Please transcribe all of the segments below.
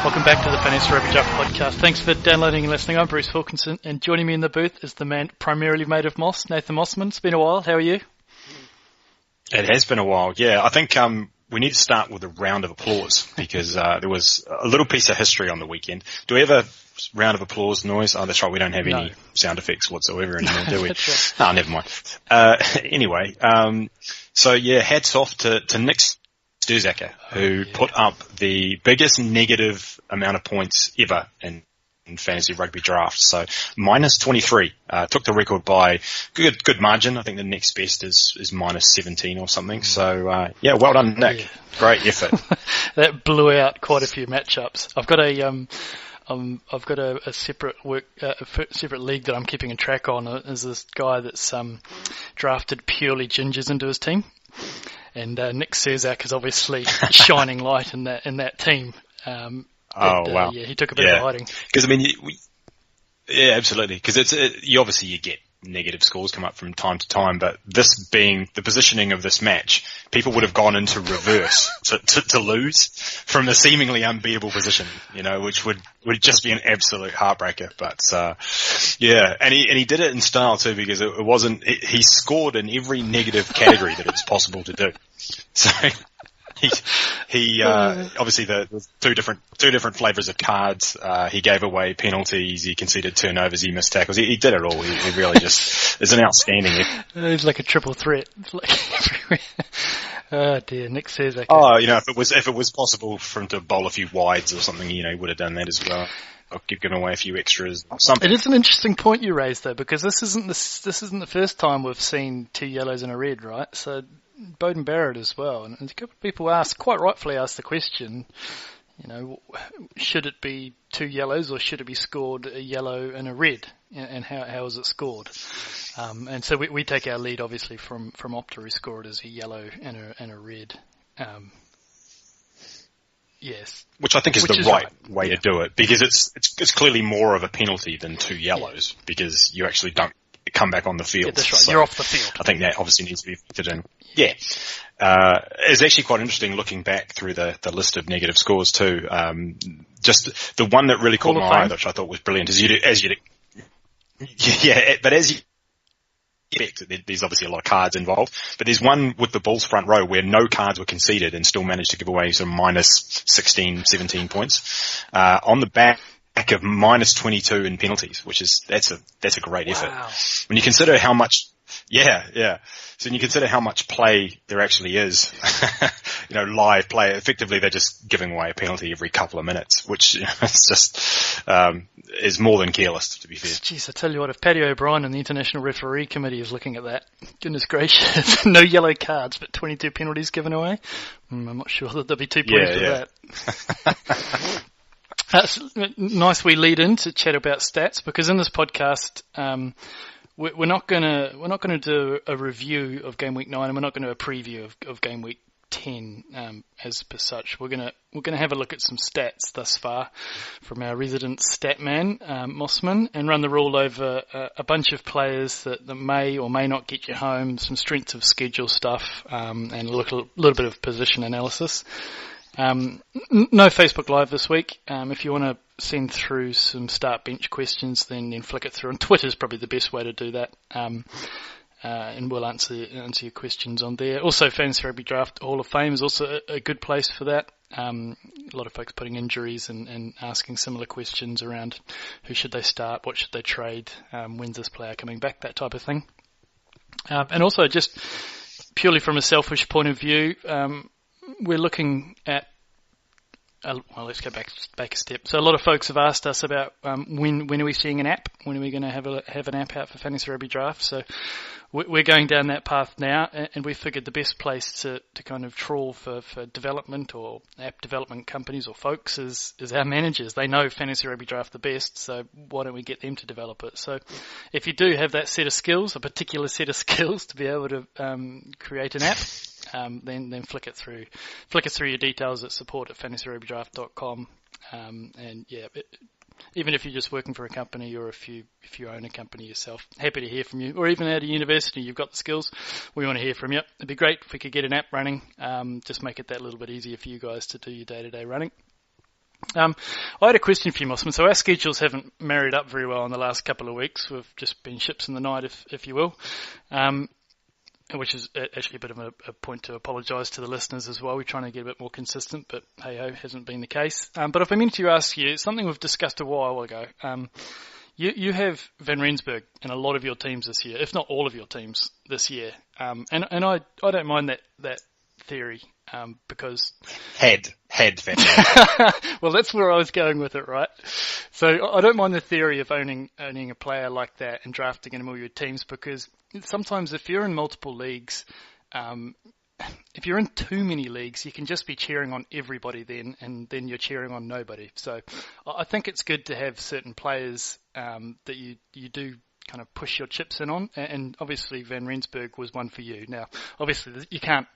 Welcome back to the Fantasy Rugby Draft podcast. Thanks for downloading and listening. I'm Bruce Wilkinson, and joining me in the booth is the man primarily made of moss, Nathan Mossman. It's been a while. How are you? It has been a while, yeah. I think we need to start with a round of applause because there was a little piece of history on the weekend. Do we have a round of applause noise? Oh, that's right. We don't have any sound effects whatsoever anymore, do we? Right. Oh, never mind. Anyway, so yeah, hats off to Nick Sturzaker, who put up the biggest negative amount of points ever in fantasy rugby draft. So minus 23, took the record by good margin. I think the next best is minus 17 or something. So, yeah, well done, Nick. Yeah. Great effort. That blew out quite a few matchups. I've got a separate separate league that I'm keeping a track on. Is this guy that's drafted purely gingers into his team, and Nick Sturzaker is obviously shining light in that team. Wow. Yeah, he took a bit of a hiding. Because I mean, yeah, absolutely. Because you get negative scores come up from time to time, but this being the positioning of this match, people would have gone into reverse to lose from a seemingly unbeatable position, which would just be an absolute heartbreaker. But yeah, and he did it in style too, because it wasn't. He scored in every negative category that it was possible to do. So. He obviously the two different flavors of cards. He gave away penalties. He conceded turnovers. He missed tackles. He did it all. He really just is an outstanding. He's like a triple threat. It's like everywhere. Oh dear, Nick Sturzaker. Oh, if it was possible for him to bowl a few wides or something, he would have done that as well. Or given away a few extras. Something. It is an interesting point you raised though, because this isn't the first time we've seen 2 yellows and a red, right? So. Bowden Barrett as well, and a couple of people quite rightfully asked the question, should it be 2 yellows or should it be scored a yellow and a red, and how is it scored? And so we take our lead obviously from Opta, who scored as a yellow and a red. Yes, which I think is the right way to do it, because it's clearly more of a penalty than 2 yellows, because you actually don't come back on the field. Yeah, that's right. So you're off the field. I think that obviously needs to be factored in. Yeah. It's actually quite interesting looking back through the list of negative scores too. Just the one that really caught my eye, which I thought was brilliant, as you expect, there's obviously a lot of cards involved, but there's one with the Bulls front row where no cards were conceded and still managed to give away some minus 16, 17 points. On the back of minus 22 in penalties, that's a great effort. When you consider how much, so when you consider how much play there actually is, live play, effectively they're just giving away a penalty every couple of minutes, which is just, is more than careless, to be fair. Jeez, I tell you what, if Paddy O'Brien and the International Referee Committee is looking at that, goodness gracious, no yellow cards, but 22 penalties given away, I'm not sure that they'll be too pleased with that. That's a nice we lead in to chat about stats, because in this podcast, we're not gonna do a review of Game Week 9, and we're not going to do a preview of Game Week 10 as per such. We're gonna have a look at some stats thus far from our resident stat man, Mossman, and run the rule over a bunch of players that may or may not get you home, some strength of schedule stuff, and a little bit of position analysis. No Facebook Live this week. If you want to send through some start bench questions, then flick it through. And Twitter's probably the best way to do that. And we'll answer your questions on there. Also, Fantasy Rugby Draft Hall of Fame is also a good place for that. A lot of folks putting injuries and asking similar questions around who should they start, what should they trade, when's this player coming back, that type of thing. And also, just purely from a selfish point of view, we're looking at, let's go back a step. So a lot of folks have asked us about when are we seeing an app? When are we going to have an app out for Fantasy Rugby Draft? So we're going down that path now, and we figured the best place to kind of trawl for development or app development companies or folks is our managers. They know Fantasy Rugby Draft the best, so why don't we get them to develop it? So if you do have that set of skills, a particular set of skills to be able to create an app, then flick it through your details at support@fantasyrugbydraft.com. And yeah, even if you're just working for a company or if you own a company yourself, happy to hear from you. Or even out of university, you've got the skills, we want to hear from you. It'd be great if we could get an app running, just make it that little bit easier for you guys to do your day-to-day running. I had a question for you, Mossman. So our schedules haven't married up very well in the last couple of weeks. We've just been ships in the night, if you will, which is actually a bit of a point to apologise to the listeners as well. We're trying to get a bit more consistent, but hey-ho, hasn't been the case. But if I mean to ask you, something we've discussed a while ago, you have Van Rensburg in a lot of your teams this year, if not all of your teams this year. And I don't mind that theory, because had Van Rensburg. Well, that's where I was going with it, right? So I don't mind the theory of owning a player like that and drafting in all your teams, because sometimes if you're in multiple leagues, if you're in too many leagues, you can just be cheering on everybody then, and then you're cheering on nobody. So I think it's good to have certain players that you do kind of push your chips in on, and obviously Van Rensburg was one for you. Now, obviously you can't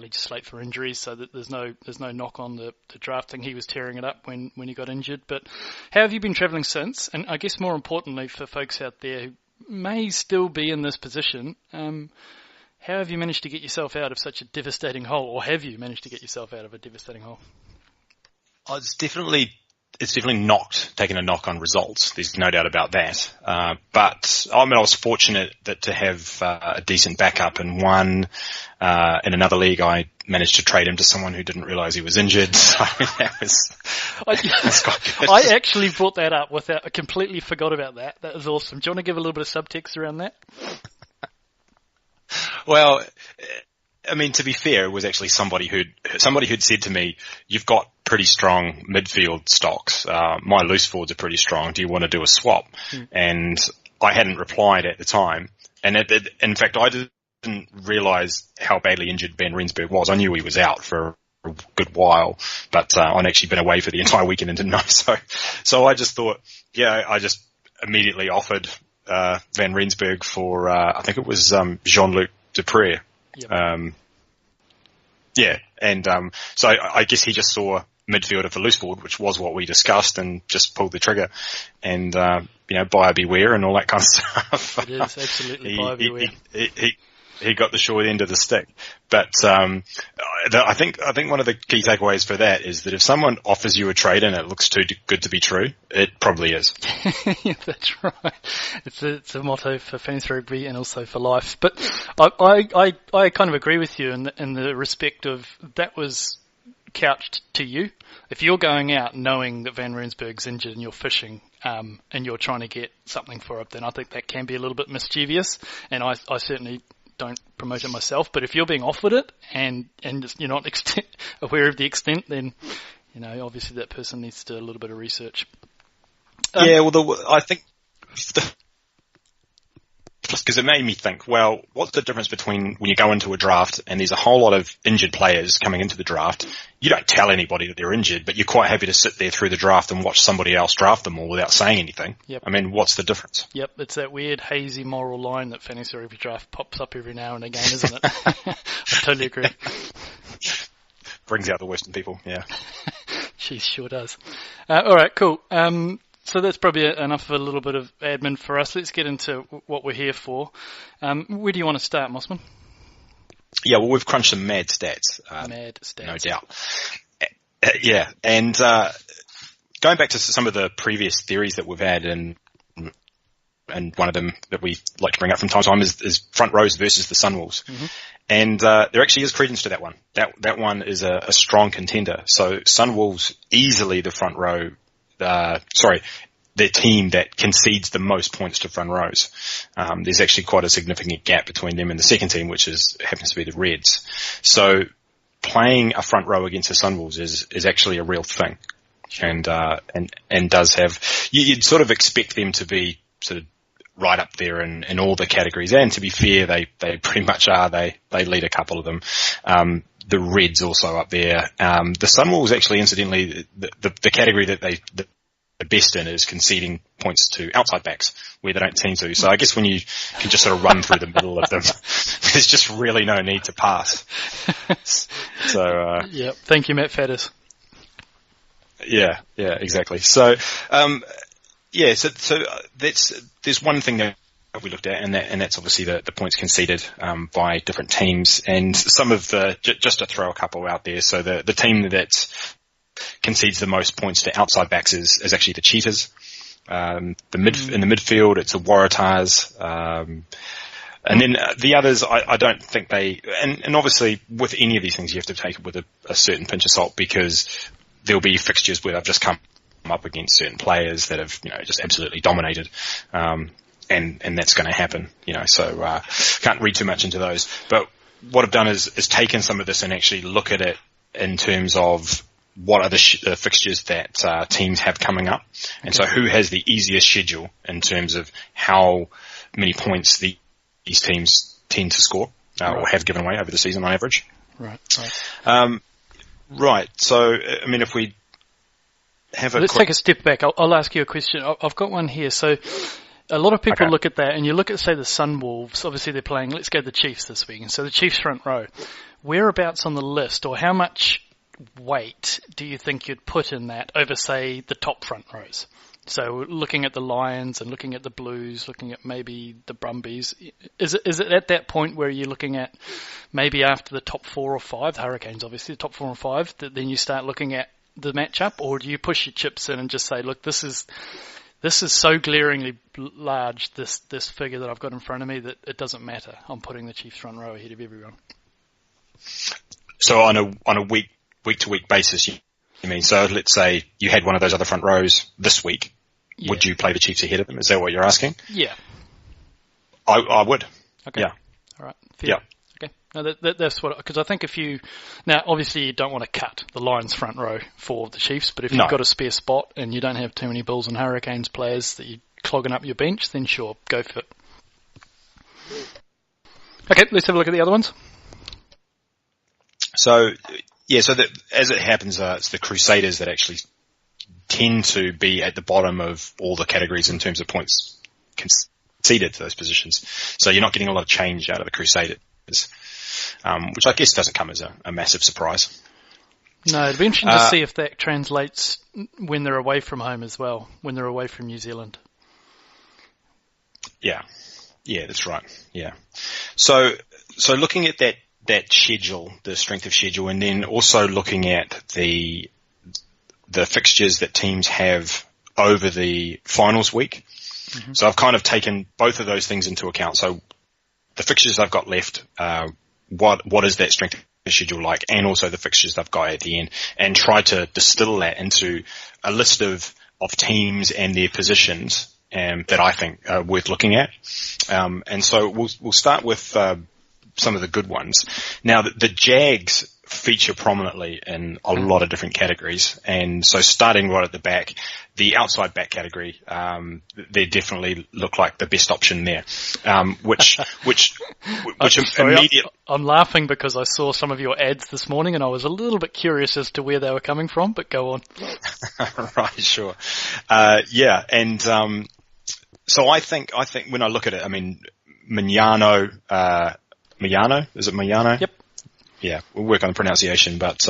legislate for injuries, so that there's no knock on the drafting. He was tearing it up when he got injured. But how have you been travelling since? And I guess more importantly for folks out there who may still be in this position, how have you managed to get yourself out of such a devastating hole, or have you managed to get yourself out of a devastating hole? Oh, it's definitely taken a knock on results. There's no doubt about that. But I was fortunate to have a decent backup, and in another league I managed to trade him to someone who didn't realise he was injured. So that was quite good. I actually brought that up I completely forgot about that. That was awesome. Do you want to give a little bit of subtext around that? Well, I mean, to be fair, it was actually somebody who'd said to me, "You've got pretty strong midfield stocks. My loose forwards are pretty strong. Do you want to do a swap?" And I hadn't replied at the time. And in fact, I didn't realise how badly injured Van Rensburg was. I knew he was out for a good while, but I'd actually been away for the entire weekend and didn't know. So I just thought, I just immediately offered Van Rensburg for I think it was Jean-Luc Dupré. Yep. So I guess he just saw midfielder for loose forward, which was what we discussed, and just pulled the trigger. And buyer beware and all that kind of stuff. It is absolutely buyer beware. He got the short end of the stick. But I think one of the key takeaways for that is that if someone offers you a trade and it looks too good to be true, it probably is. Yeah, that's right. It's a motto for fantasy rugby and also for life. But I kind of agree with you in the respect of that was couched to you. If you're going out knowing that Van Rensburg's injured and you're fishing, and you're trying to get something for it, then I think that can be a little bit mischievous, and I certainly don't promote it myself. But if you're being offered it and you're not aware of the extent, then obviously that person needs to do a little bit of research. I think because it made me think, well, what's the difference between when you go into a draft and there's a whole lot of injured players coming into the draft? You don't tell anybody that they're injured, but you're quite happy to sit there through the draft and watch somebody else draft them all without saying anything. Yep. I mean, what's the difference? Yep, it's that weird hazy moral line that fantasy rugby draft pops up every now and again, isn't it? I totally agree. Brings out the worst in people, yeah. She sure does. All right, cool. So that's probably enough of a little bit of admin for us. Let's get into what we're here for. Where do you want to start, Mossman? Yeah, well, we've crunched some mad stats. Mad stats. No doubt. Yeah, and going back to some of the previous theories that we've had, and one of them that we like to bring up from time to time is front rows versus the Sunwolves. Mm-hmm. And there actually is credence to that one. That one is a strong contender. So Sunwolves easily the front row. The team that concedes the most points to front rows. There's actually quite a significant gap between them and the second team, which happens to be the Reds. So playing a front row against the Sunwolves is actually a real thing, and does have. You'd sort of expect them to be sort of right up there in all the categories, and to be fair, they pretty much are. They lead a couple of them. The Reds also up there. The Sunwolves actually, incidentally, the category that the best in is conceding points to outside backs where they don't seem to. So I guess when you can just sort of run through the middle of them, there's just really no need to pass. So yeah, thank you, Matt Faddis. Yeah, exactly. So so there's one thing that we looked at, and that's obviously the points conceded by different teams, and some of just to throw a couple out there. So the team that's concedes the most points to outside backs is actually the Cheetahs. In the midfield, it's the Waratahs. And then the others, I don't think and obviously with any of these things, you have to take it with a certain pinch of salt, because there'll be fixtures where they've just come up against certain players that have, just absolutely dominated. And that's going to happen, so, can't read too much into those. But what I've done is taken some of this and actually look at it in terms of what are the fixtures that teams have coming up. And so who has the easiest schedule in terms of how many points these teams tend to score or have given away over the season on average. Right. Right. So, if we have Let's take a step back. I'll ask you a question. I've got one here. So a lot of people look at that, and you look at, say, the Sunwolves. Obviously, they're playing, let's go the Chiefs this week. And so the Chiefs front row. Whereabouts on the list, or how much weight do you think you'd put in that over, say, the top front rows? So looking at the Lions and looking at the Blues, looking at maybe the Brumbies, is it at that point where you're looking at maybe after the top 4 or 5, the Hurricanes obviously, the top 4 or 5, that then you start looking at the matchup, or do you push your chips in and just say, look, this is so glaringly large, this figure that I've got in front of me, that it doesn't matter. I'm putting the Chiefs front row ahead of everyone. So on a week to week basis, you mean? So let's say you had one of those other front rows this week. Yeah. Would you play the Chiefs ahead of them? Is that what you're asking? Yeah. I would. Okay. Yeah. All right. Fair. Yeah. Okay. No, that's what, because I think now obviously you don't want to cut the Lions front row for the Chiefs, but if you've got a spare spot and you don't have too many Bulls and Hurricanes players that you're clogging up your bench, then sure, go for it. Okay, let's have a look at the other ones. So, as it happens, it's the Crusaders that actually tend to be at the bottom of all the categories in terms of points conceded to those positions. So you're not getting a lot of change out of the Crusaders, which I guess doesn't come as a massive surprise. No, it'd be interesting to see if that translates when they're away from home as well, when they're away from New Zealand. Yeah, that's right. Yeah. So looking at that schedule, the strength of schedule, and then also looking at the fixtures that teams have over the finals week. Mm-hmm. So I've kind of taken both of those things into account. So the fixtures I've got left, what is that strength of schedule like, and also the fixtures I've got at the end, and try to distill that into a list of teams and their positions that I think are worth looking at. And so we'll start with some of the good ones. Now, the Jags feature prominently in a lot of different categories, and so starting right at the back, the outside back category, they definitely look like the best option there. Which immediately, I'm laughing because I saw some of your ads this morning, and I was a little bit curious as to where they were coming from. But go on. Right, sure. And so I think when I look at it, I mean, Mignano, is it Mignano? Yep. Yeah, we'll work on the pronunciation, but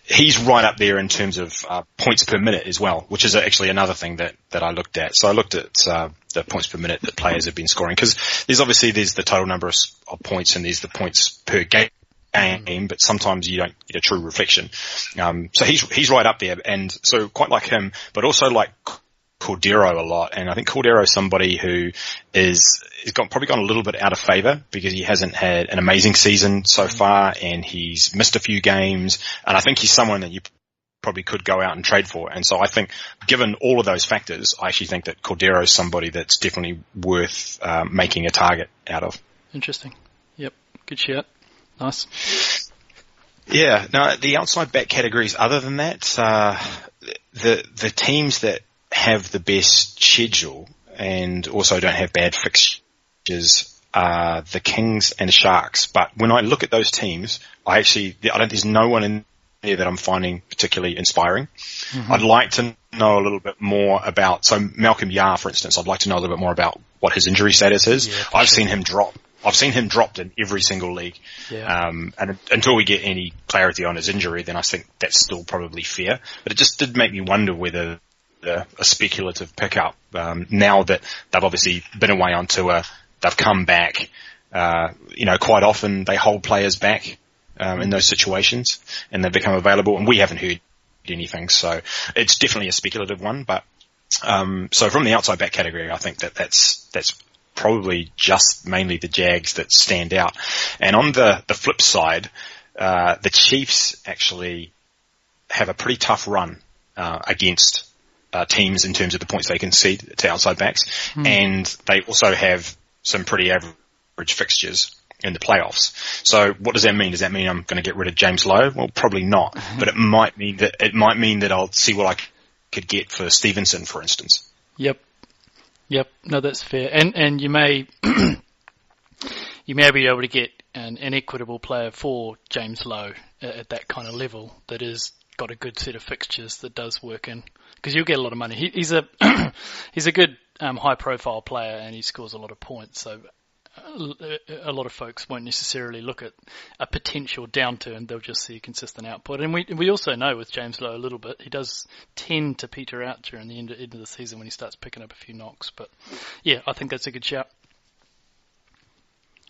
he's right up there in terms of points per minute as well, which is actually another thing that I looked at. So I looked at the points per minute that players have been scoring, because there's the total number of points and there's the points per game, but sometimes you don't get a true reflection. So he's right up there, and so quite like him, but also like Cordero a lot, and I think Cordero is somebody who is probably gone a little bit out of favour because he hasn't had an amazing season so far, and he's missed a few games, and I think he's someone that you probably could go out and trade for. And so I think, given all of those factors, I actually think that Cordero is somebody that's definitely worth making a target out of. Interesting. Yep. Good shout. Nice. Yeah. Now, the outside back categories, other than that, the teams that have the best schedule and also don't have bad fixtures are the Kings and the Sharks. But when I look at those teams, there's no one in there that I'm finding particularly inspiring. Mm-hmm. I'd like to know a little bit more about, so Malcolm Yar, for instance, I'd like to know a little bit more about what his injury status is. Yeah, I've seen him dropped in every single league. Yeah. And until we get any clarity on his injury, then I think that's still probably fair. But it just did make me wonder whether a speculative pickup, now that they've obviously been away on tour, they've come back, quite often they hold players back, in those situations, and they become available, and we haven't heard anything. So it's definitely a speculative one, but so from the outside back category, I think that's probably just mainly the Jags that stand out. And on the flip side, the Chiefs actually have a pretty tough run against teams in terms of the points they concede to outside backs, and they also have some pretty average fixtures in the playoffs. So what does that mean? Does that mean I'm going to get rid of James Lowe? Well, probably not, but it might mean that I'll see what I could get for Stevenson, for instance. Yep. No, that's fair. And you may be able to get an equitable player for James Lowe at that kind of level that is got a good set of fixtures that does work in, because you'll get a lot of money. He's a good high profile player, and he scores a lot of points. So a lot of folks won't necessarily look at a potential downturn. They'll just see a consistent output. And we also know with James Lowe a little bit, he does tend to peter out during the end of the season when he starts picking up a few knocks. But yeah, I think that's a good shout.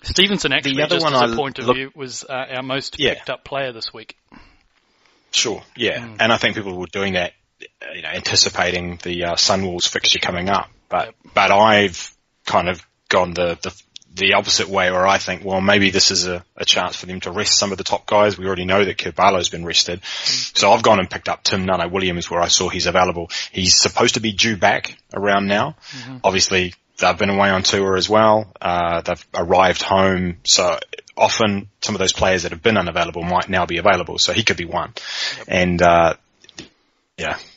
Stevenson actually, just as a point of view, was our most picked up player this week. Sure, yeah. And I think people were doing that, anticipating the Sunwolves fixture coming up. But I've kind of gone the opposite way, where I think, well, maybe this is a chance for them to rest some of the top guys. We already know that Kerbalo's been rested. So I've gone and picked up Tim Nana-Williams, where I saw he's available. He's supposed to be due back around now. Obviously, they've been away on tour as well. They've arrived home. So often some of those players that have been unavailable might now be available. So he could be one. And,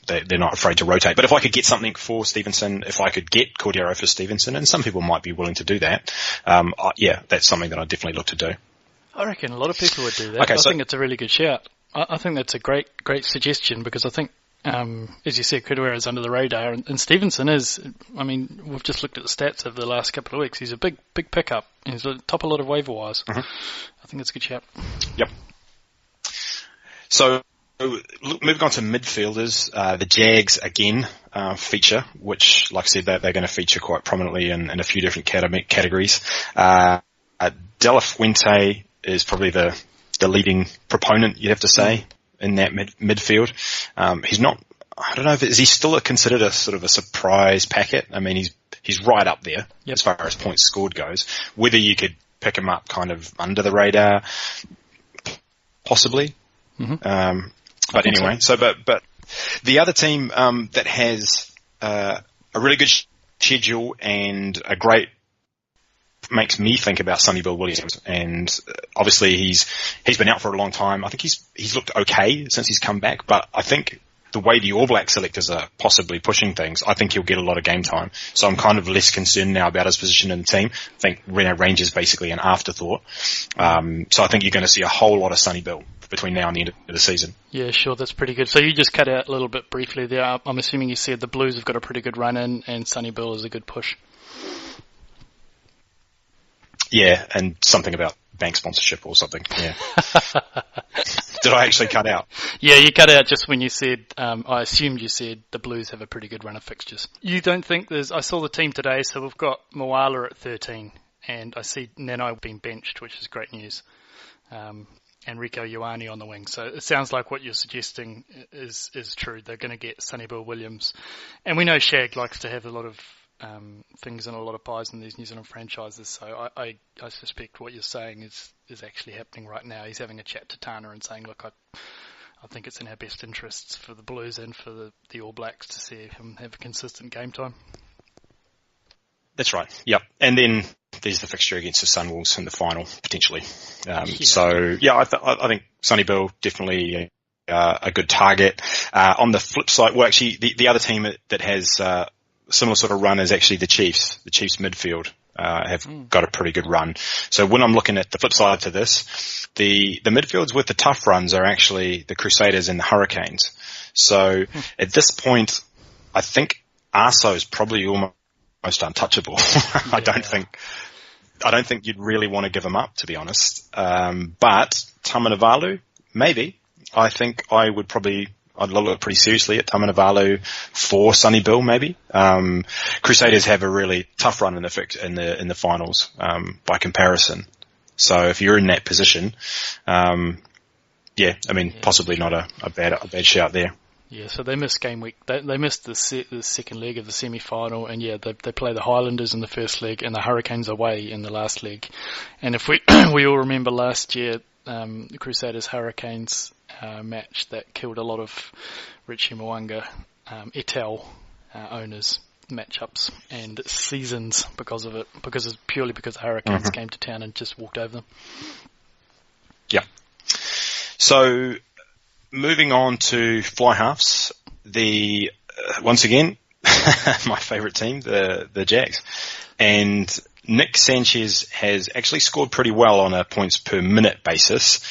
they're not afraid to rotate. But if I could get something for Stevenson, if I could get Cordero for Stevenson, and some people might be willing to do that, that's something that I'd definitely look to do. I reckon a lot of people would do that. I think it's a really good shout. I think that's a great suggestion, because I think, as you said, Cordero is under the radar, and Stevenson is, we've just looked at the stats over the last couple of weeks. He's a big pickup. He's top a lot of waiver wires. I think it's a good shout. Yep. So, moving on to midfielders, the Jags again feature, which, like I said, they're going to feature quite prominently in a few different categories. De La Fuente is probably the leading proponent, you'd have to say, in that midfield. He's not, I don't know, is he still considered a sort of a surprise packet? He's right up there as far as points scored goes. Whether you could pick him up kind of under the radar, possibly. But anyway, but the other team that has a really good schedule and makes me think about Sonny Bill Williams, and obviously he's been out for a long time. I think he's looked okay since he's come back, but I think the way the All Black selectors are possibly pushing things, I think he'll get a lot of game time. So I'm kind of less concerned now about his position in the team. I think range is basically an afterthought. So I think you're going to see a whole lot of Sonny Bill between now and the end of the season. Yeah, sure, that's pretty good. So you just cut out a little bit briefly there. I'm assuming you said the Blues have got a pretty good run in, and Sonny Bill is a good push. Yeah, and something about bank sponsorship or something. Yeah. Did I actually cut out? Yeah, you cut out just when you said, I assumed you said the Blues have a pretty good run of fixtures. You don't think I saw the team today, so we've got Moala at 13, and I see Nano being benched, which is great news. And Rico Ioane on the wing. So it sounds like what you're suggesting is true. They're going to get Sonny Bill Williams. And we know Shag likes to have a lot of things and a lot of pies in these New Zealand franchises. So I suspect what you're saying is actually happening right now. He's having a chat to Tana and saying, look, I think it's in our best interests for the Blues and for the All Blacks to see him have a consistent game time. That's right. Yep. And then there's the fixture against the Sunwolves in the final, potentially. So, I think Sonny Bill definitely a good target. On the flip side, well, actually, the other team that has similar sort of run is actually the Chiefs. The Chiefs midfield have got a pretty good run. So when I'm looking at the flip side to this, the midfields with the tough runs are actually the Crusaders and the Hurricanes. So at this point, I think Arso is probably almost untouchable. I don't think you'd really want to give him up, to be honest. But Tamanavalu, maybe. I think I'd look pretty seriously at Tamanavalu for Sonny Bill, maybe. Crusaders have a really tough run in the finals, by comparison. So if you're in that position, possibly not a bad shout there. Yeah, so they missed game week. They missed the second leg of the semi-final, and they play the Highlanders in the first leg and the Hurricanes away in the last leg. And if we we all remember last year, the Crusaders Hurricanes match that killed a lot of Richie Mwanga Etel owners matchups and seasons because of it, purely because the Hurricanes came to town and just walked over them. Yeah. So, moving on to fly halves, once again, my favourite team, the Jacks, and Nick Sanchez has actually scored pretty well on a points per minute basis.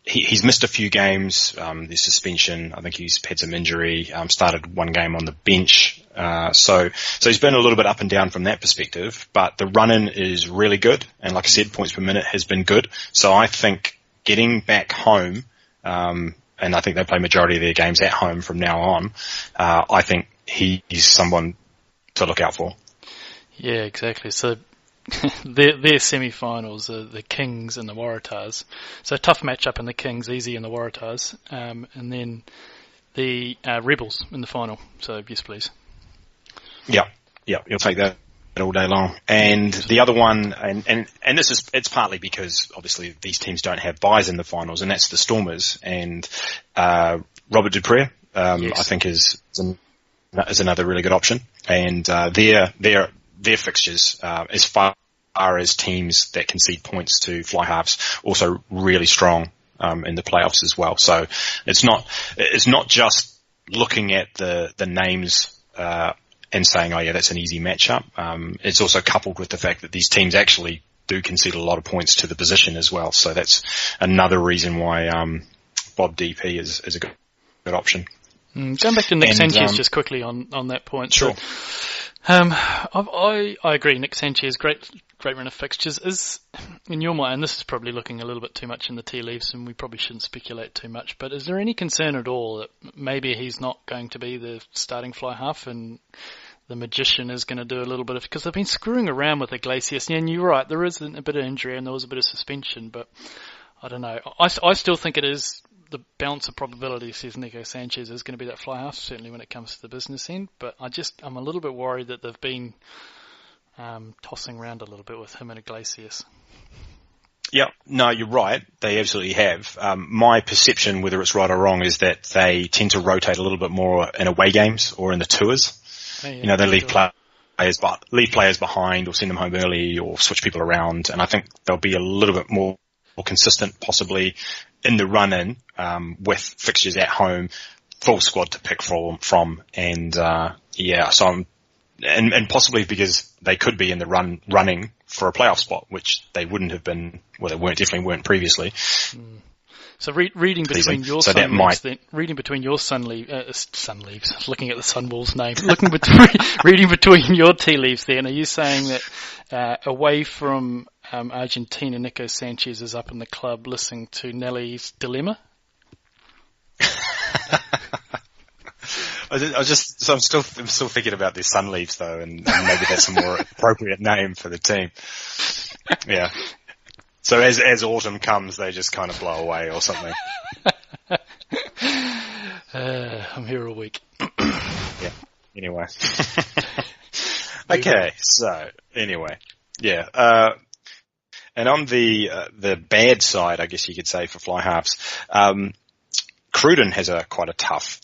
He's missed a few games. There's suspension. I think he's had some injury. Started one game on the bench. So he's been a little bit up and down from that perspective. But the run-in is really good, and like I said, points per minute has been good. So I think getting back home, and I think they play majority of their games at home from now on. I think he's someone to look out for. Yeah, exactly. So. their semi-finals are the Kings and the Waratahs. So tough matchup in the Kings, easy in the Waratahs. And then the Rebels in the final. So yes, please. Yeah, you'll take that all day long. And the other one, and it's partly because obviously these teams don't have buys in the finals, and that's the Stormers. And Robert Dupree, I think is another really good option. And their fixtures, as far as teams that concede points to fly halves, also really strong in the playoffs as well. So it's not just looking at the names and saying, oh yeah, that's an easy matchup. It's also coupled with the fact that these teams actually do concede a lot of points to the position as well. So that's another reason why Bob DP is a good option. Going back to Nick Sanchez just quickly on that point. Sure. I agree. Nick Sanchez, great run of fixtures. Is, in your mind, and this is probably looking a little bit too much in the tea leaves, and we probably shouldn't speculate too much, but is there any concern at all that maybe he's not going to be the starting fly half and the magician is going to do a little bit of, because they've been screwing around with Iglesias, and you're right, there is a bit of injury and there was a bit of suspension, but I don't know. I still think it is the balance of probability says Nico Sanchez is going to be that fly half, certainly when it comes to the business end, but I'm a little bit worried that they've been tossing around a little bit with him and Iglesias. Yeah, no, you're right. They absolutely have. My perception, whether it's right or wrong, is that they tend to rotate a little bit more in away games or in the tours. Oh, yeah, they leave players behind or send them home early or switch people around, and I think they'll be a little bit more consistent possibly in the run-in with fixtures at home, full squad to pick from and so and possibly because they could be in the running for a playoff spot, which they wouldn't have been, well, they definitely weren't previously. So reading between your sun leaves, looking at the Sunwolves name, reading between your tea leaves then, are you saying that away from Argentina, Nico Sanchez is up in the club listening to Nelly's Dilemma? I'm still thinking about these sun leaves though, and maybe that's a more appropriate name for the team. Yeah. So as autumn comes, they just kind of blow away or something. I'm here all week. Yeah. Anyway. Okay. So anyway, yeah. And on the bad side, I guess you could say, for fly halves, Cruden has quite a tough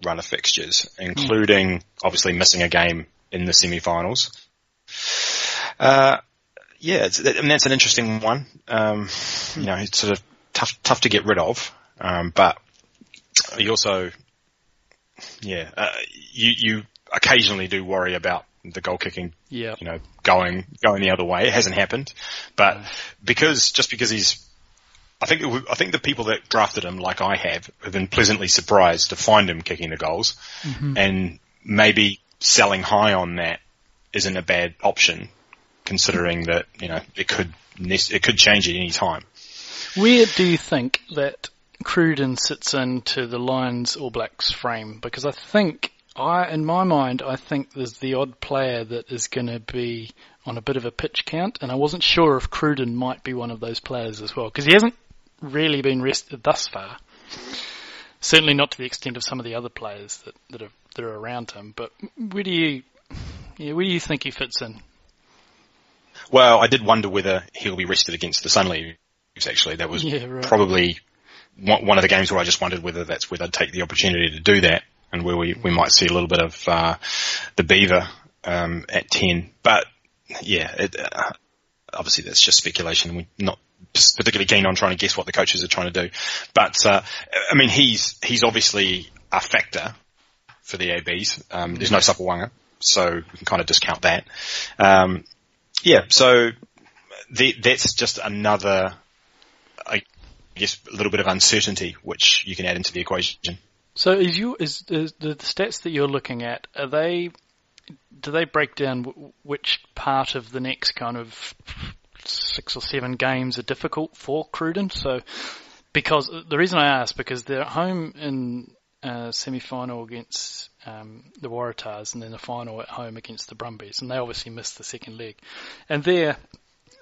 run of fixtures, including obviously missing a game in the semi-finals. That's an interesting one. It's sort of tough to get rid of, but you also, you occasionally do worry about the goal kicking, going the other way. It hasn't happened, but because I think the people that drafted him, like I have been pleasantly surprised to find him kicking the goals, and maybe selling high on that isn't a bad option, considering that it could change at any time. Where do you think that Cruden sits into the Lions All Blacks frame? Because in my mind, I think there's the odd player that is going to be on a bit of a pitch count, and I wasn't sure if Cruden might be one of those players as well, because he hasn't really been rested thus far. Certainly not to the extent of some of the other players that are around him. But where do you think he fits in? Well, I did wonder whether he'll be rested against the Sunleaves, actually. That was probably one of the games where I just wondered whether that's where they'd take the opportunity to do that, and where we might see a little bit of the Beaver at 10. But, yeah, obviously that's just speculation. We're not particularly keen on trying to guess what the coaches are trying to do. But, I mean, he's obviously a factor for the ABs. There's no Sapawanga, so we can kind of discount that. Yeah, so that's just another, I guess, a little bit of uncertainty which you can add into the equation. So is the stats that you're looking at, do they break down which part of the next kind of 6 or 7 games are difficult for Cruden? So, because the reason I ask, because they're at home in semi-final against the Waratahs, and then the final at home against the Brumbies, and they obviously missed the second leg. And they're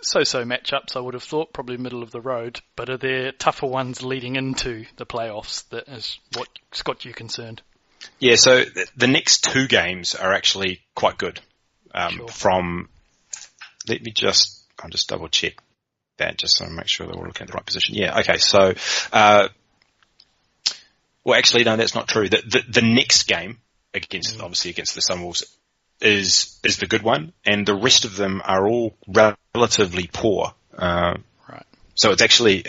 so-so matchups, I would have thought, probably middle of the road, but are there tougher ones leading into the playoffs that is what's got you concerned? Yeah, so the next 2 games are actually quite good. Sure. I'll just double check that just so I make sure that we're looking at the right position. Yeah, okay, so, well, actually, no, that's not true. The next game obviously against the Sunwolves is the good one, and the rest of them are all relatively poor. Right. So it's actually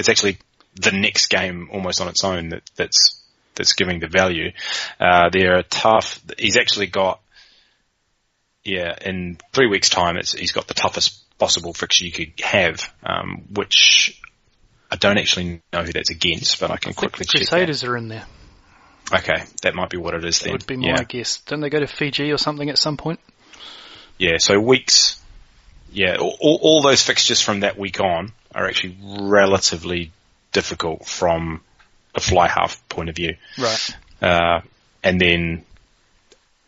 the next game almost on its own that's giving the value. They're tough. He's actually got, in 3 weeks' time, he's got the toughest possible fixture you could have, which I don't actually know who that's against, but I can quickly check. Crusaders are in there. Okay, that might be what it is then. That would be my guess. Don't they go to Fiji or something at some point? Yeah, so weeks, all those fixtures from that week on are actually relatively difficult from a fly half point of view. Right. And then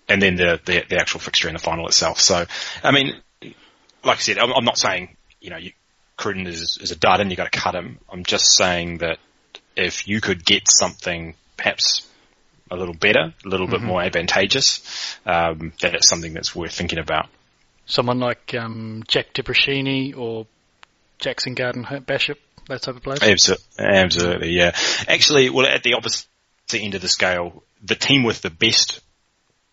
the actual fixture in the final itself. So, I mean, like I said, I'm not saying, Cruden is a dud and you got to cut him. I'm just saying that if you could get something perhaps a little better, a little bit more advantageous, that it's something that's worth thinking about. Someone like Jack Debrashini or Jackson Garden-Bishop, that type of player? Absolutely, yeah. Actually, well, at the opposite end of the scale, the team with the best,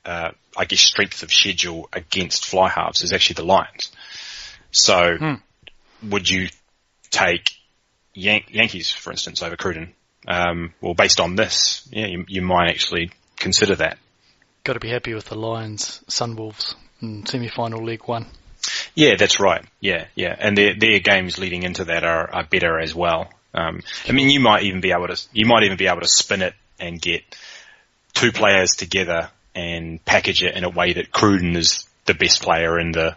I guess, strength of schedule against fly halves is actually the Lions. So, would you take Yankees, for instance, over Cruden? Well, based on this, you might actually consider that. Got to be happy with the Lions, Sunwolves, in semi-final League One. Yeah, that's right. Yeah, and their games leading into that are better as well. I mean, you might even be able to spin it and get 2 players together and package it in a way that Cruden is the best player in the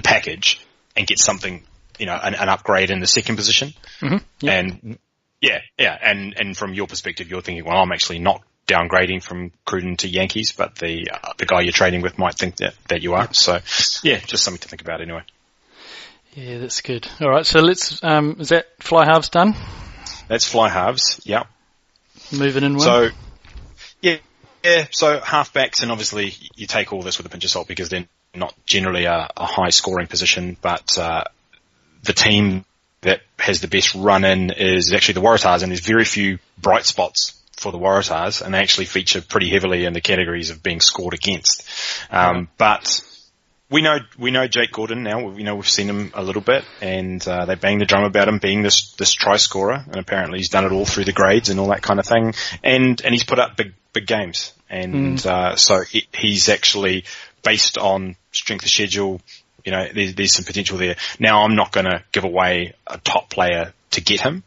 package, and get something, an upgrade in the second position. Mm-hmm. Yep. And and from your perspective, you're thinking, well, I'm actually not downgrading from Cruden to Yankees, but the guy you're trading with might think that you are. Yep. So, just something to think about anyway. Yeah, that's good. All right, so let's. Is that fly halves done? That's fly halves. Yeah. Moving in one. So, so halfbacks, and obviously you take all this with a pinch of salt because they're not generally a high scoring position, but the team that has the best run in is actually the Waratahs, and there's very few bright spots for the Waratahs, and they actually feature pretty heavily in the categories of being scored against. But we know Jake Gordon now. We've seen him a little bit, and they bang the drum about him being this try scorer, and apparently he's done it all through the grades and all that kind of thing. And he's put up big games, and so he's actually, based on strength of schedule, there's some potential there. Now, I'm not going to give away a top player to get him,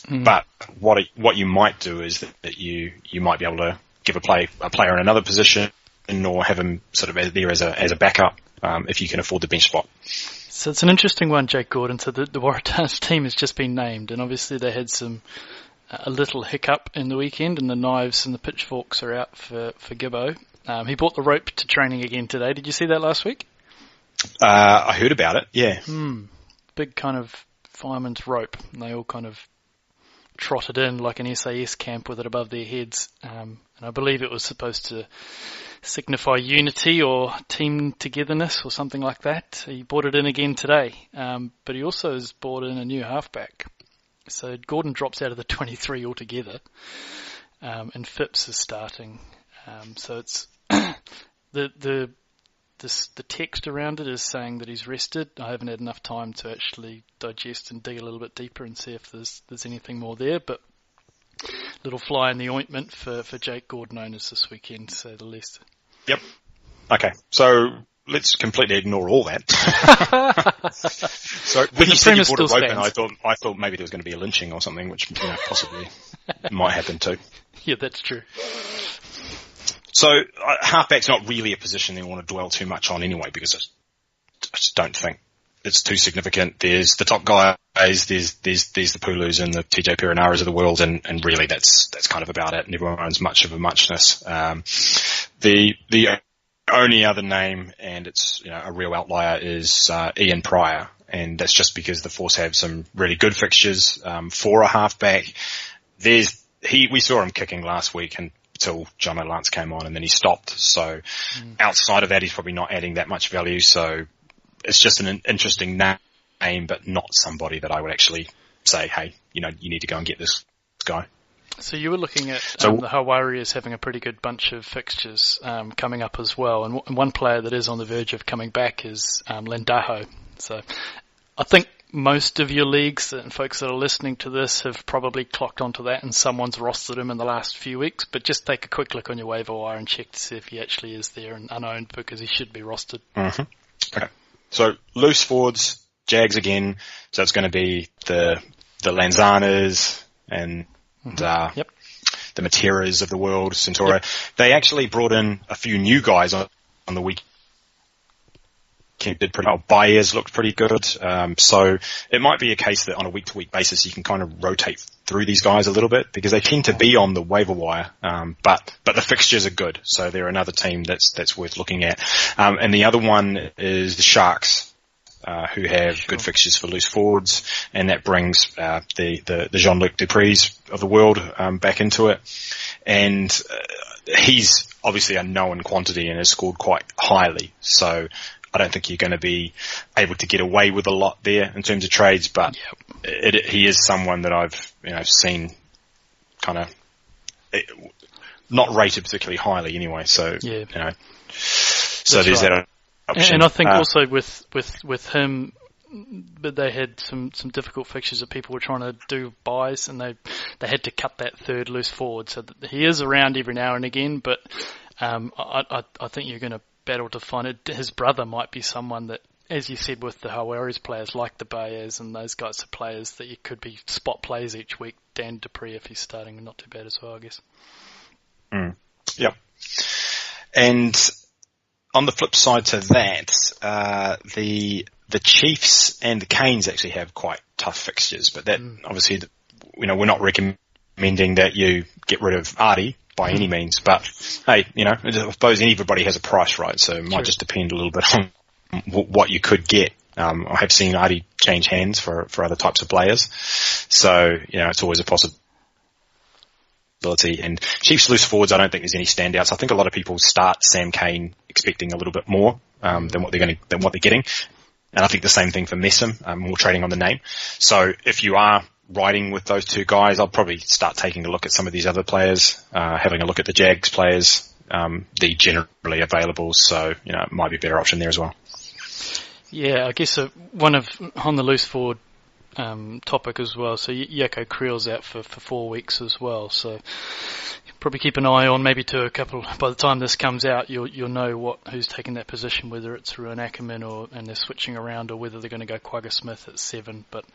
but what you might do is that you might be able to give a player in another position, or have him sort of there as a backup, if you can afford the bench spot. So it's an interesting one, Jake Gordon. So the Waratahs team has just been named, and obviously they had a little hiccup in the weekend, and the knives and the pitchforks are out for Gibbo. He brought the rope to training again today. Did you see that last week? I heard about it, yeah. Big kind of fireman's rope, and they all kind of trotted in like an SAS camp with it above their heads, and I believe it was supposed to signify unity or team togetherness or something like that. He brought it in again today, but he also has brought in a new halfback. So Gordon drops out of the 23 altogether, and Phipps is starting. So it's the text around it is saying that he's rested. I haven't had enough time to actually digest and dig a little bit deeper and see if there's anything more there, but little fly in the ointment for Jake Gordon owners this weekend, to say the least. Yep. Okay, so let's completely ignore all that. So when you said you brought a rope in, I thought maybe there was going to be a lynching or something, which possibly might happen too. Yeah, that's true. So halfback's not really a position they want to dwell too much on anyway, because I just don't think it's too significant. There's the top guys, there's the Pulus and the TJ Perinaras of the world, and really that's kind of about it. Never owns much of a muchness. The only other name, and it's a real outlier, is Ian Pryor, and that's just because the Force have some really good fixtures for a halfback. We saw him kicking last week until John O'Lance came on, and then he stopped. So outside of that, he's probably not adding that much value. So it's just an interesting name, but not somebody that I would actually say, hey, you need to go and get this guy. So you were looking at the Hawaii as having a pretty good bunch of fixtures coming up as well, and one player that is on the verge of coming back is Lendaho. So I think most of your leagues and folks that are listening to this have probably clocked onto that, and someone's rostered him in the last few weeks, but just take a quick look on your waiver wire and check to see if he actually is there and unowned, because he should be rostered. Mm-hmm. Okay. So loose forwards, Jags again. So it's going to be the Lanzanas and the Materas of the world, Centauro. Yep. They actually brought in a few new guys on the week. Did pretty well. Baez looked pretty good. So it might be a case that on a week-to-week basis you can kind of rotate through these guys a little bit, because they tend to be on the waiver wire. But the fixtures are good, so they're another team that's worth looking at. And the other one is the Sharks, who have good fixtures for loose forwards, and that brings the Jean-Luc Dupreez of the world back into it. And he's obviously a known quantity and has scored quite highly, so I don't think you're going to be able to get away with a lot there in terms of trades, but he is someone that I've seen kind of not rated particularly highly anyway. So so there's that option. And I think also with him, but they had some difficult fixtures that people were trying to do buys, and they had to cut that third loose forward. So he is around every now and again, but I think you're going to battle to find it. His brother might be someone that, as you said, with the Hawaii players like the Baez and those guys are players that you could be spot plays each week. Dan Dupree, if he's starting, not too bad as well, I guess. Yep. And on the flip side to that, the Chiefs and the Canes actually have quite tough fixtures, but that obviously, we're not recommending that you get rid of Artie by any means, but hey, I suppose everybody has a price, right? So it might just depend a little bit on what you could get. I have seen Artie change hands for other types of players, so it's always a possibility. And Chiefs loose forwards, I don't think there's any standouts. I think a lot of people start Sam Cane expecting a little bit more than what they're getting, and I think the same thing for Messam, more trading on the name. So if you are riding with those two guys, I'll probably start taking a look at some of these other players, having a look at the Jags players. They're generally available, so it might be a better option there as well. Yeah, I guess on the loose forward topic as well. So Yako Creel's out for 4 weeks as well. So probably keep an eye on maybe to a couple. By the time this comes out, you'll know who's taking that position, whether it's Ruan Ackerman and they're switching around, or whether they're going to go Quagga Smith at 7. But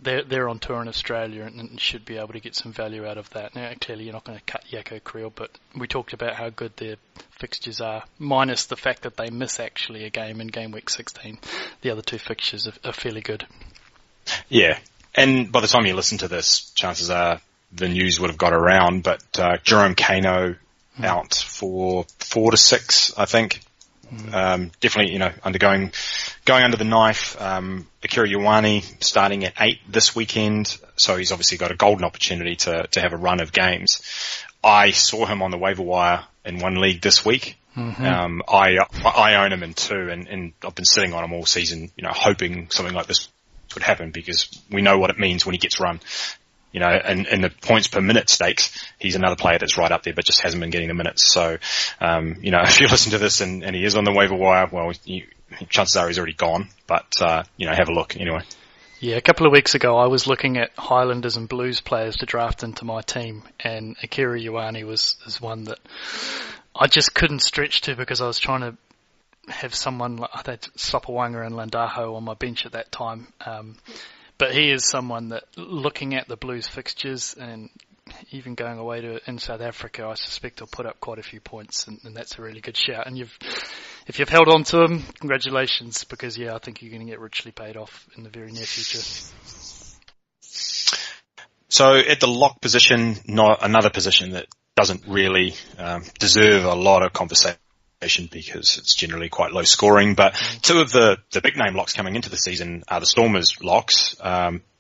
they're on tour in Australia and should be able to get some value out of that. Now, clearly you're not going to cut Yako Creel, but we talked about how good their fixtures are, minus the fact that they miss actually a game in game week 16. The other two fixtures are fairly good. Yeah, and by the time you listen to this, chances are the news would have got around, but Jerome Kano out for 4 to 6, I think. Definitely, undergoing going under the knife, Akira Ioane starting at 8 this weekend, so he's obviously got a golden opportunity to have a run of games. I saw him on the waiver wire in one league this week. Mm-hmm. I own him in 2, and I've been sitting on him all season, hoping something like this would happen, because we know what it means when he gets run. And in the points per minute stakes, he's another player that's right up there, but just hasn't been getting the minutes. So, if you listen to this and he is on the waiver wire, well, chances are he's already gone, but, have a look anyway. Yeah, a couple of weeks ago I was looking at Highlanders and Blues players to draft into my team, and Akira Ioane is one that I just couldn't stretch to, because I was trying to have someone like Sopawanga and Landaho on my bench at that time. But he is someone that, looking at the Blues fixtures and even going away in South Africa, I suspect he'll put up quite a few points, and that's a really good shout. And if you've held on to him, congratulations, because I think you're going to get richly paid off in the very near future. So at the lock position, not another position that doesn't really deserve a lot of conversation, because it's generally quite low scoring, but 2 of the big name locks coming into the season are the Stormers locks,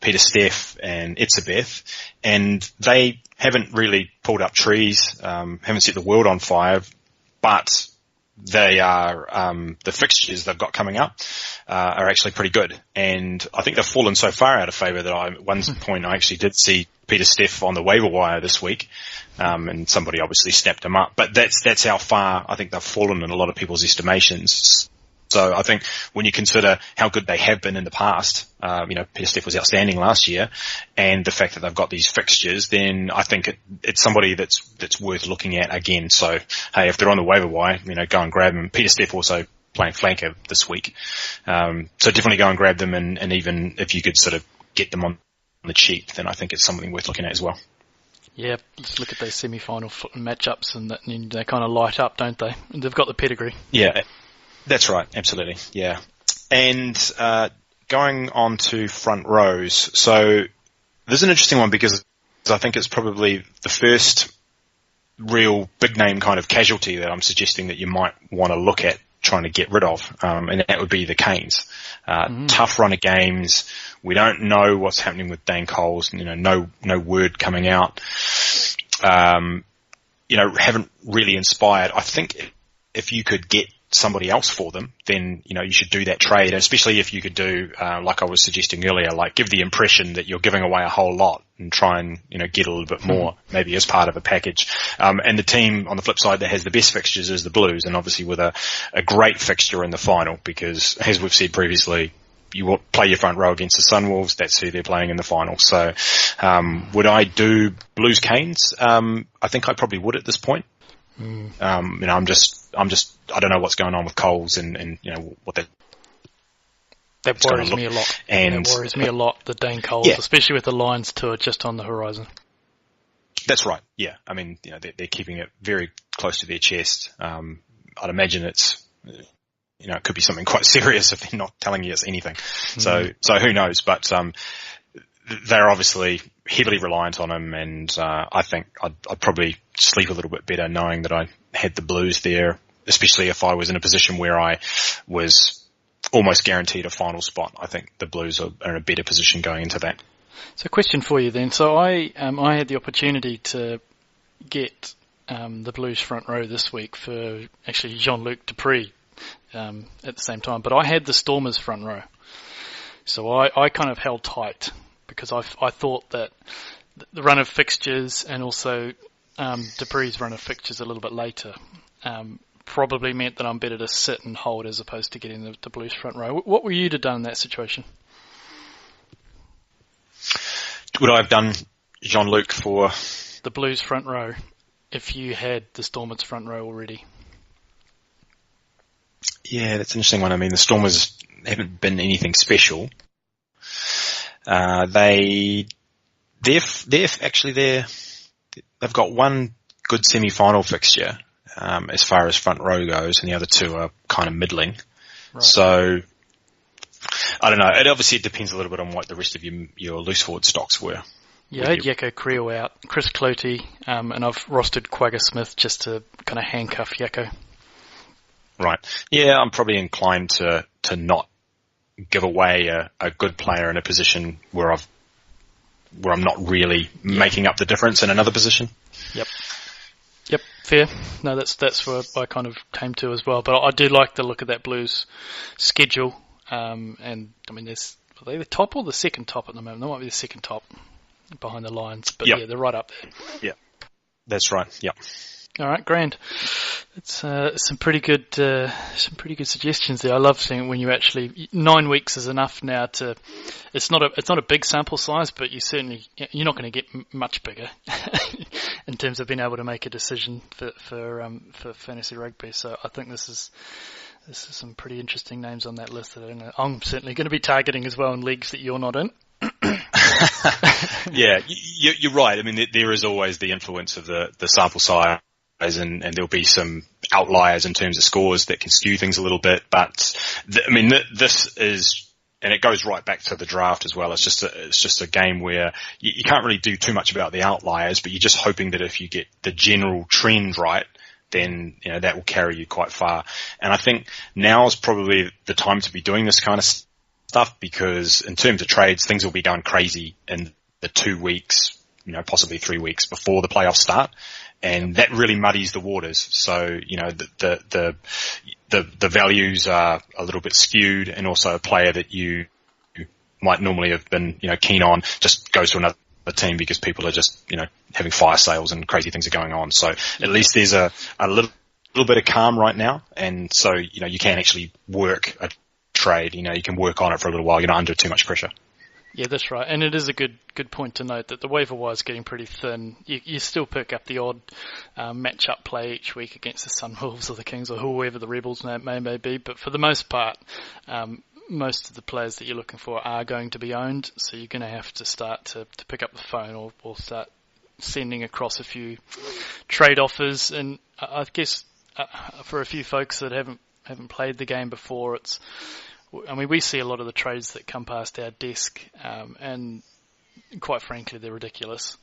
Peter Steff and Etzebeth, and they haven't really pulled up trees, haven't set the world on fire, but they are, the fixtures they've got coming up, are actually pretty good. And I think they've fallen so far out of favour that at one point I actually did see Peter Steff on the waiver wire this week. And somebody obviously snapped him up, but that's how far I think they've fallen in a lot of people's estimations. So I think when you consider how good they have been in the past, Peter Steff was outstanding last year, and the fact that they've got these fixtures, then I think it's somebody that's worth looking at again. So, hey, if they're on the waiver wire, go and grab them. Peter Steff also playing flanker this week. So definitely go and grab them, and even if you could sort of get them on the cheap, then I think it's something worth looking at as well. Yeah, let's look at those semi-final matchups, and they kind of light up, don't they? And they've got the pedigree. Yeah, that's right, absolutely, yeah. And going on to front rows, so there's an interesting one, because I think it's probably the first real big name kind of casualty that I'm suggesting that you might want to look at trying to get rid of, and that would be the Canes. Tough run of games. We don't know what's happening with Dane Coles. No word coming out. Haven't really inspired. I think if you could get somebody else for them, then, you should do that trade, especially if you could do, like I was suggesting earlier, like give the impression that you're giving away a whole lot and try and, get a little bit more, maybe as part of a package. And the team on the flip side that has the best fixtures is the Blues, and obviously with a great fixture in the final, because as we've said previously, you will play your front row against the Sunwolves. That's who they're playing in the final. So, would I do Blues Canes? I think I probably would at this point. I'm just, I don't know what's going on with Coles and what that worries me a lot. And that worries me a lot, the Dane Coles, especially with the Lions tour just on the horizon. That's right. Yeah. I mean, they're keeping it very close to their chest. I'd imagine it's, it could be something quite serious if they're not telling you it's anything. So who knows? But, they're obviously heavily reliant on him, and I think I'd probably sleep a little bit better knowing that I had the Blues there, especially if I was in a position where I was almost guaranteed a final spot. I think the Blues are in a better position going into that. So, question for you then. So I had the opportunity to get the Blues front row this week for actually Jean-Luc Dupree at the same time, but I had the Stormers front row. So I kind of held tight, because I thought that the run of fixtures and also Dupree's run of fixtures a little bit later probably meant that I'm better to sit and hold as opposed to getting the Blues front row. What were you to done in that situation? Would I have done Jean-Luc for the Blues front row if you had the Stormers front row already? Yeah, that's an interesting one. I mean, the Stormers haven't been anything special. They've got one good semi-final fixture, as far as front row goes, and the other two are kind of middling. Right. So, I don't know. It depends a little bit on what the rest of your loose forward stocks were. Yeah, I had Yako Creel out, Chris Cloete, and I've rostered Quagga Smith just to kind of handcuff Yako. Right. Yeah, I'm probably inclined to not give away a good player in a position where I'm not really making up the difference in another position. Yep, fair. No, that's where I kind of came to as well. But I do like the look of that Blues schedule. And I mean, are they the top or the second top at the moment? They might be the second top behind the Lions, but yeah, they're right up there. Yeah, that's right. Yeah. All right, grand. It's some pretty good suggestions there. I love seeing it when you actually 9 weeks is enough now to. It's not a big sample size, but you're not going to get much bigger in terms of being able to make a decision for fantasy rugby. So I think this is some pretty interesting names on that list that I'm certainly going to be targeting as well in leagues that you're not in. Yeah, you're right. I mean, there is always the influence of the sample size. And there'll be some outliers in terms of scores that can skew things a little bit, but this is, and it goes right back to the draft as well. It's just a game where you can't really do too much about the outliers, but you're just hoping that if you get the general trend right, then that will carry you quite far. And I think now is probably the time to be doing this kind of stuff, because in terms of trades, things will be going crazy in the 2 weeks, possibly 3 weeks before the playoffs start. And that really muddies the waters. So, the values are a little bit skewed, and also a player that you might normally have been, keen on just goes to another team because people are just, having fire sales and crazy things are going on. So at least there's a little bit of calm right now. And so, you can actually work a trade, you can work on it for a little while. You're not under too much pressure. Yeah, that's right. And it is a good point to note that the waiver wire is getting pretty thin. You still pick up the odd match-up play each week against the Sunwolves or the Kings or whoever the Rebels may be. But for the most part, most of the players that you're looking for are going to be owned. So you're going to have to start to pick up the phone or start sending across a few trade offers. And I guess for a few folks that haven't played the game before, we see a lot of the trades that come past our desk, and quite frankly, they're ridiculous,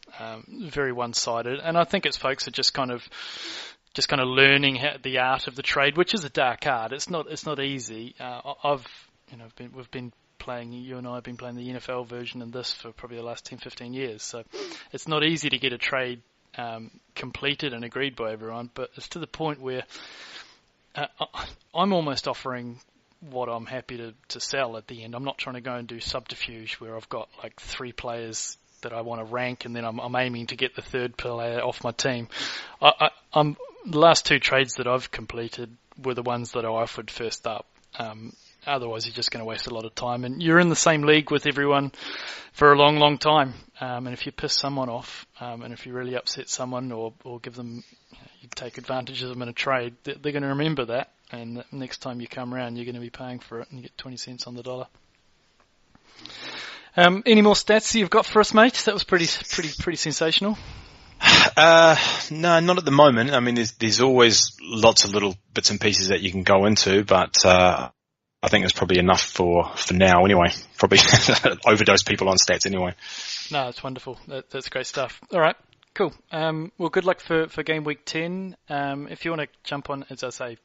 very one-sided. And I think it's folks that just kind of learning the art of the trade, which is a dark art. It's not easy. We've been playing. You and I have been playing the NFL version of this for probably the last 10, 15 years. So it's not easy to get a trade completed and agreed by everyone. But it's to the point where I'm almost offering what I'm happy to sell at the end. I'm not trying to go and do subterfuge where I've got like 3 players that I want to rank and then I'm aiming to get the third player off my team. The last 2 trades that I've completed were the ones that I offered first up. Otherwise, you're just going to waste a lot of time, and you're in the same league with everyone for a long, long time. And if you piss someone off, and if you really upset someone or give them, you take advantage of them in a trade, they're going to remember that. And next time you come around, you're going to be paying for it and you get 20 cents on the dollar. Any more stats you've got for us, mate? That was pretty sensational. No, not at the moment. I mean, there's always lots of little bits and pieces that you can go into, but I think there's probably enough for now anyway. Probably overdose people on stats anyway. No, it's wonderful. That's great stuff. All right. Cool. Well, good luck for game week 10. If you want to jump on, as I say,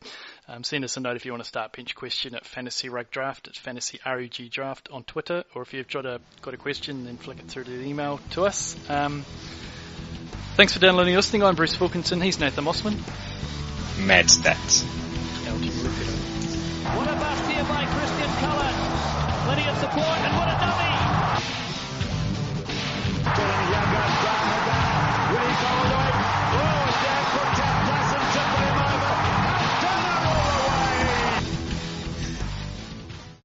send us a note if you want to start Pinch Question at Fantasy Rug Draft. It's Fantasy RUG Draft on Twitter. Or if you've got a question, then flick it through to the email to us. Thanks for downloading and listening. I'm Bruce Wilkinson. He's Nathan Mossman. Mad Stats.